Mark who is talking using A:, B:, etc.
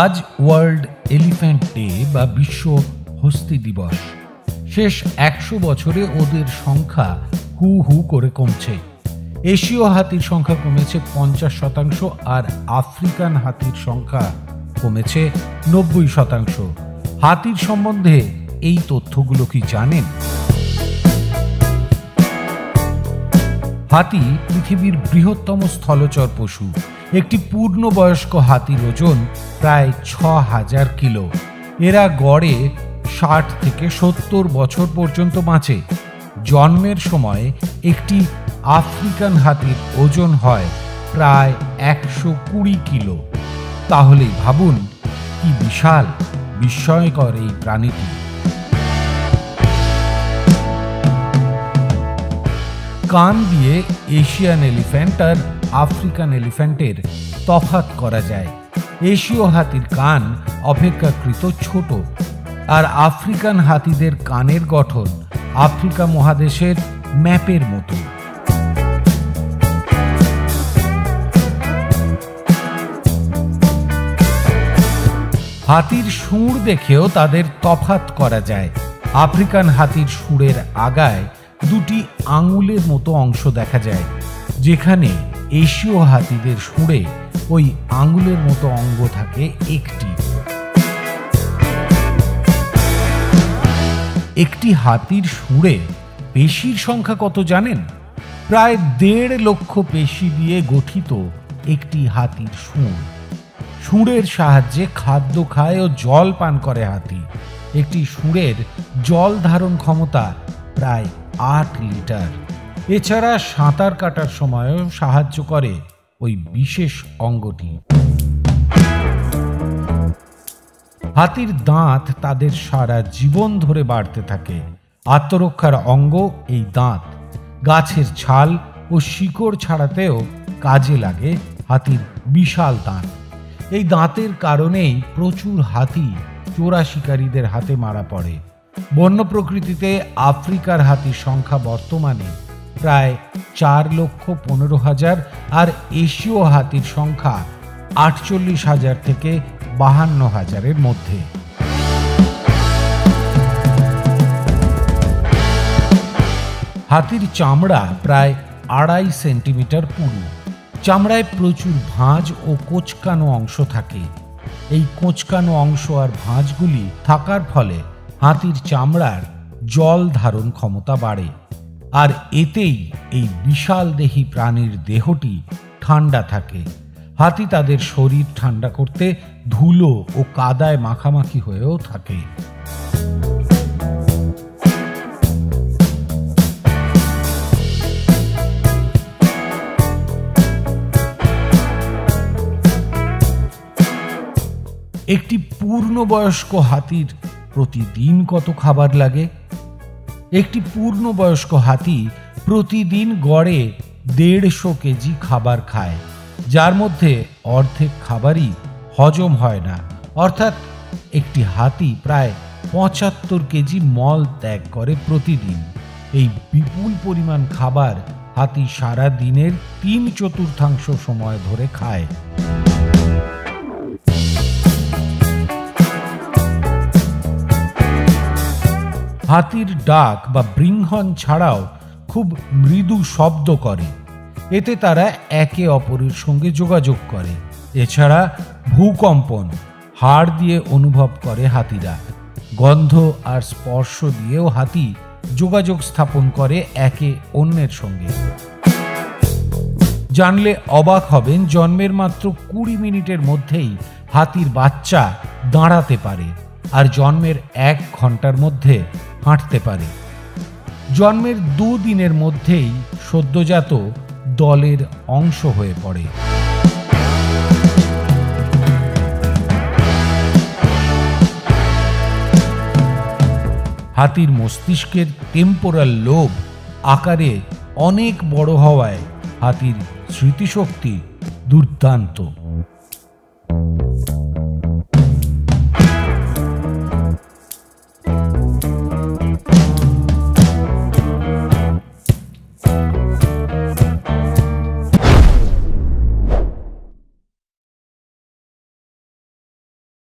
A: আজ world elephant day বা বিশ্ব হস্তি দিবস। শেষ 100 বছরে ওদের সংখ্যা হু হু করে কমছে। এশীয় হাতির সংখ্যা কমেছে 50%, আর আফ্রিকান হাতির সংখ্যা কমেছে 90%। হাতির সম্বন্ধে এই তথ্যগুলো কি জানেন? হাতি পৃথিবীর বৃহত্তম স্থলচর পশু। একটি পূর্ণবয়স্ক হাতির ওজন প্রায় 6000 কিলো। এরা গড়ে 60 থেকে 70 বছর পর্যন্ত বাঁচে। জন্মের সময় একটি আফ্রিকান হাতির ওজন হয় প্রায় 120 কিলো। তাহলেই ভাবুন কি বিশাল, বিস্ময়কর এই প্রাণীটি। কান দিয়ে এশিয়ান এলিফ্যান্ট আর আফ্রিকান এলিফ্যান্টের তফাৎ করা যায়। এশীয় হাতির কান অপেক্ষাকৃত ছোট, আর আফ্রিকান হাতিদের কানের গঠন আফ্রিকা মহাদেশের ম্যাপের মতো। হাতির সুঁড় দেখেও তাদের তফাৎ করা যায়। আফ্রিকান হাতির সুঁড়ের আগায় দুটি আঙুলের মতো অংশ দেখা যায়, যেখানে এশীয় হাতিদের সুঁড়ে ওই আঙুলের মতো অঙ্গ থাকে একটি। একটি হাতির সুঁড়ে পেশির সংখ্যা কত জানেন? প্রায় 1.5 লক্ষ পেশি দিয়ে গঠিত একটি হাতির সুঁড়। সুঁড়ের সাহায্যে খাদ্য খায় ও জল পান করে হাতি। একটি সুঁড়ের জল ধারণ ক্ষমতা প্রায় 8 লিটার। এছাড়া সাঁতার কাটার সময়ও সাহায্য করে ওই বিশেষ অঙ্গটি। হাতির দাঁত তাদের সারা জীবন ধরে বাড়তে থাকে। আত্মরক্ষার অঙ্গ এই দাঁত। গাছের ছাল ও শিকড় ছাড়াতেও কাজে লাগে হাতির বিশাল দাঁত। এই দাঁতের কারণেই প্রচুর হাতি চোরা শিকারীদের হাতে মারা পড়ে। বন্য প্রকৃতিতে আফ্রিকার হাতির সংখ্যা বর্তমানে প্রায় 4,15,000, আর এশীয় হাতির সংখ্যা 48,000 থেকে 52,000-এর মধ্যে। হাতির চামড়া প্রায় 2.5 সেন্টিমিটার পুরু। চামড়ায় প্রচুর ভাঁজ ও কোঁচকানো অংশ থাকে। এই কোঁচকানো অংশ আর ভাঁজগুলি থাকার ফলে হাতির চামড়ার জল ধারণ ক্ষমতা বাড়ে, আর এতেই এই বিশাল দেহী প্রাণীর দেহটি ঠান্ডা থাকে। হাতি তাদের শরীর ঠান্ডা করতে ধুলো ও কাদায় মাখামাখি হয়েও থাকে। একটি পূর্ণবয়স্ক হাতির প্রতিদিন কত খাবার লাগে? একটি পূর্ণবয়স্ক হাতি প্রতিদিন গড়ে 150 কেজি খাবার খায়, যার মধ্যে অর্ধেক খাবারই হজম হয় না। অর্থাৎ একটি হাতি প্রায় 75 কেজি মল ত্যাগ করে প্রতিদিন। এই বিপুল পরিমাণ খাবার হাতি সারা দিনের 3/4 সময় ধরে খায়। হাতির ডাক বা বৃংহন ছাড়াও খুব মৃদু শব্দ করে। এতে তারা একে অপরের সঙ্গে যোগাযোগ করে। এছাড়া ভূকম্পন হাড় দিয়ে অনুভব করে হাতিরা। গন্ধ আর স্পর্শ দিয়েও হাতি যোগাযোগ স্থাপন করে একে অন্যের সঙ্গে। জানলে অবাক হবেন, জন্মের মাত্র 20 মিনিটের মধ্যেই হাতির বাচ্চা দাঁড়াতে পারে, আর জন্মের 1 ঘন্টার মধ্যে হাঁটতে পারে। জন্মের 2 দিনের মধ্যেই সদ্যজাত দলের অংশ হয়ে পড়ে। হাতির মস্তিষ্কের টেম্পোরাল লোব আকারে অনেক বড় হওয়ায় হাতির স্মৃতিশক্তি দুর্দান্ত।